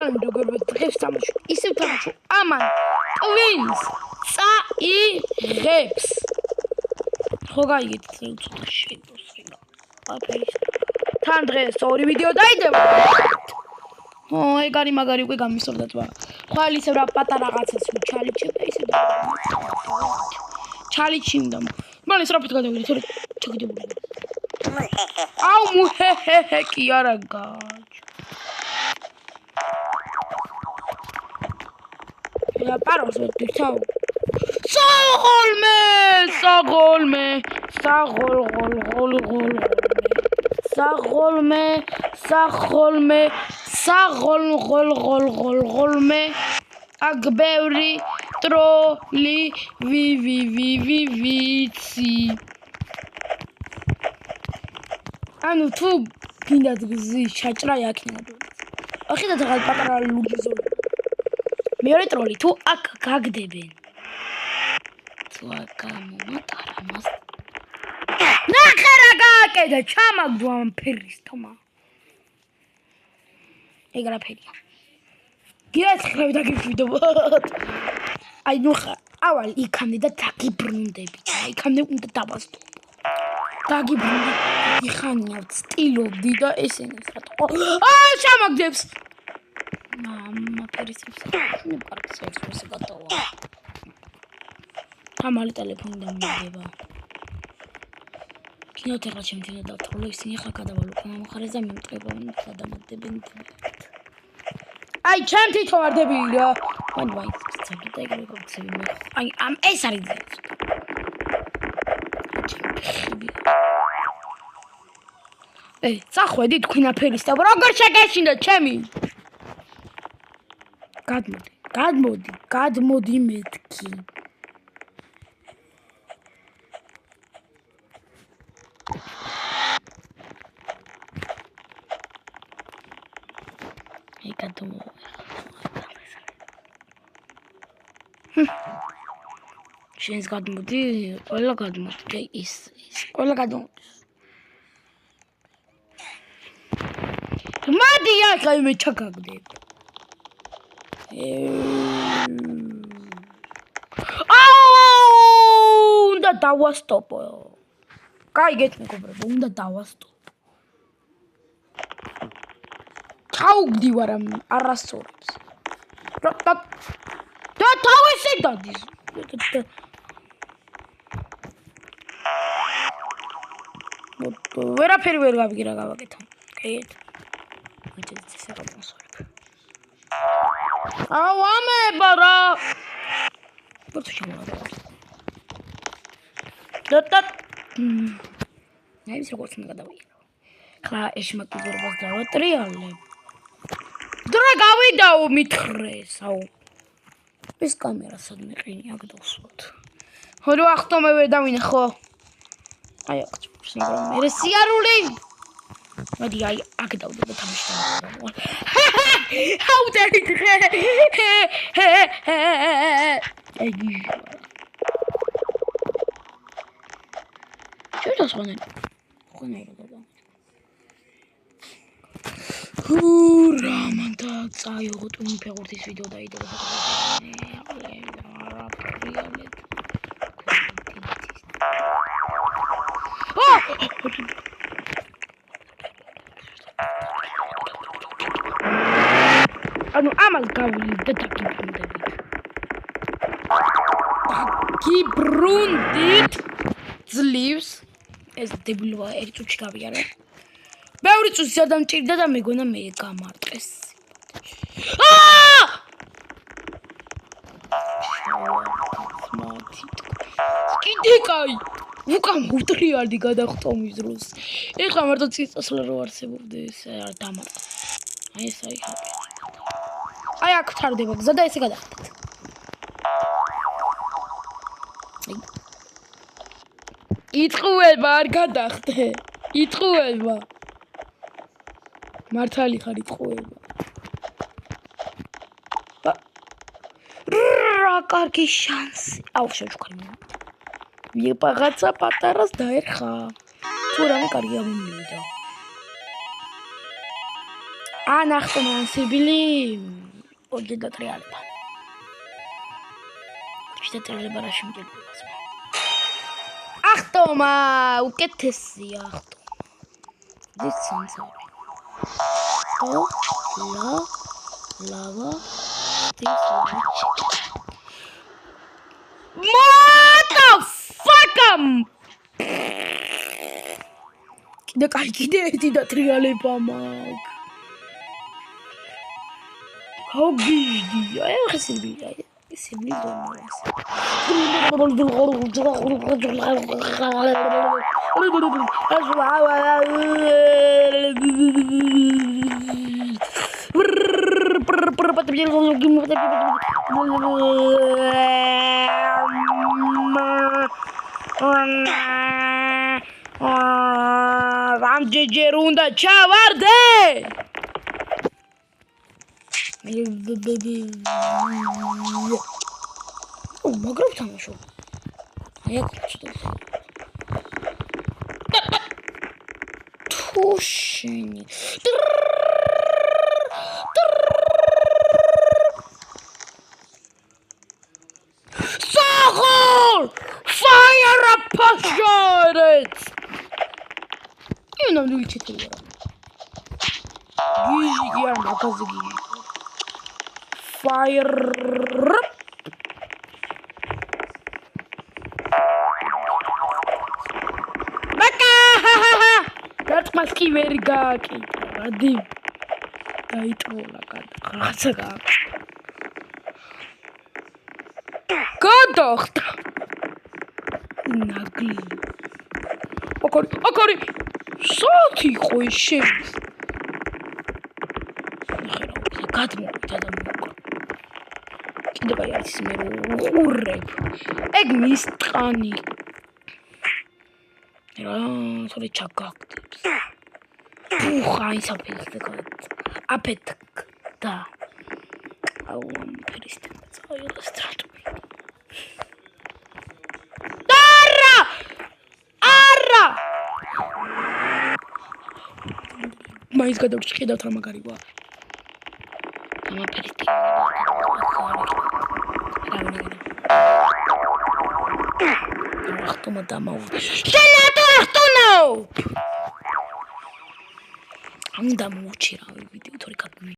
Როგორც დღეს თამაში ისევ თამაშობ ამან ტვინს წაიღებს ხო გაიგეთ ცოტა შეგოს რა აფერის თან დღეს ორი ვიდეო დაიდება ეგ არის მაგარი უკვე გამისორდა თვა ხვალ ისევ რა პატარა რაღაცას ჩალიჩებ და ისე და ჩალიჩიმდა მალე სწრაფად გადავიდე თორე ჩაგდებული აუ მუჰეჰე კი არა გაჩ я парოს ვეთქავ საღოლმე საღოლმე საღოლმე საღოლმე საღოლმე აგბევრი ტროლი ვიცი ანუ თუ გინდათ გზი ჩაჭრა იქნება ახედათ რაღაც პატარა ლუგიზო მეორე ტროლი თუ აქ გაგდებენ თუ აქ გამომატარა მას ნახე რა გააკეთა ჩამაგდო ამ ფერის თომა ეგ რა ფერია გიაცხრები და გიშვიდობოთ აი ნუ ავალ იქამდე და დაგიბრუნდები იქამდე უნდა დავასწრო დაგიბრუნდი იხანიავთ სტილობდი და ესენს რატო ჩამაგდებს მამა ფერისებს მე პარკს ექსპრესი გატოვა თამალი ტელეფონი დამიგება კინოთეატრ შემთხვევით დავთხოვე ისინი ხა გადავალო კამახარეს და მიმტყება გადამაგდებენ აი ჩემ თვითონ ვარდები რა ვაი ცაგიტა ეგრე გქცევი აი ამ ეს არის წახვედი თქვენ აფერის და როგორ შეგეშინდა ჩემი გადმოდი მეთქი შენს გადმოდი ყველა გადმოდი ის ყველა გადმოდის მადი ახლა მე ჩაგაგდებ უნდა დავასტოპო გაიგეთ მეგობრებო უნდა დავასტოპო ჩაუგდივარ არასწორებს და თავისი დადის ვერაფერი ვერ გავიგე რა გავაკეთო კაიეთ ვიჭერთ ესე გამოსვლებ აუ ამება რა ვერც შემოვიდა და ნაის როგორც უნდა გადავიღო ხა ეშმაკიზებას დავატრიალებ დრა გავიდაო მითხრეს აუ ეს კამერა სადმე ყინი აქ დავსვათ ხო რა ახტომე ვერ დავინახო აი აქ მე სიარული მოდი აი აქ დავდებ თამაში აუ დაიქრე ეგი შენ დასვანე ხონე რა ჰურა მანდა წაიღო ტვინ ფეხბურთის ვიდეო დაიდება ანუ ამას გავვლი და დაგიბრუნდით ძლივს ეს დებილვა ერთ წუთში გავიარე ბევრი წუთი დამჭირდა და მეგონა მე გამარტყეს კიდე კაი უკან მოვტრიალდი გადახტომის დროს ეხლა მარტო წიწასლა რო არსებობდე ეს არ დამარტყა აი ეს აი აქ თარდება გზა და ესე გადახტეთ იტყუება არ გადახტე იტყუება მართალი ხარ იტყუება რა კარგი შანსი აუ შევჩქარი ვიღაცა პატარას დაერხა თუ რამე კარგი ამოვიდა ანახტომან სიბილი ორჯერ დატრიალება. შეტევლება რა შემდეგობას. ახტომა უკეთესია ახტომა. დის სანსარი. ლავა this what the fuck კიდე კარგი ერთი დატრიალება მაგ ჰობიდია ხესიბია ისიბლი დონოს რამდენჯერ უნდა ჩავარდე? მაგრამ თამაშობ. აი აქ თუ შენი Fire up passionate! You know do it here. Gigi are not as gigi. Fire up! Baka! That's my ski very gaki. Radim. Gaitro la გადახტა ნაგლი აკარი საათი ხო ის შენ ახლა გადმოვიდა და მოკლა კიდევ აი არის მე უყურებ ეგ მისტყანი რა თორე ჩაგაგდებს უხა ისაფერს აფეთქ და აუ ამ ფერისტენ წაიღო სტრატო მაინც გადავჭიდავთ რა მაგარი ვარ. გამაფერისტი. ახტომა დამაუვდა. შენატო ახტონო! ამ დამოუჩი რა ვიდე.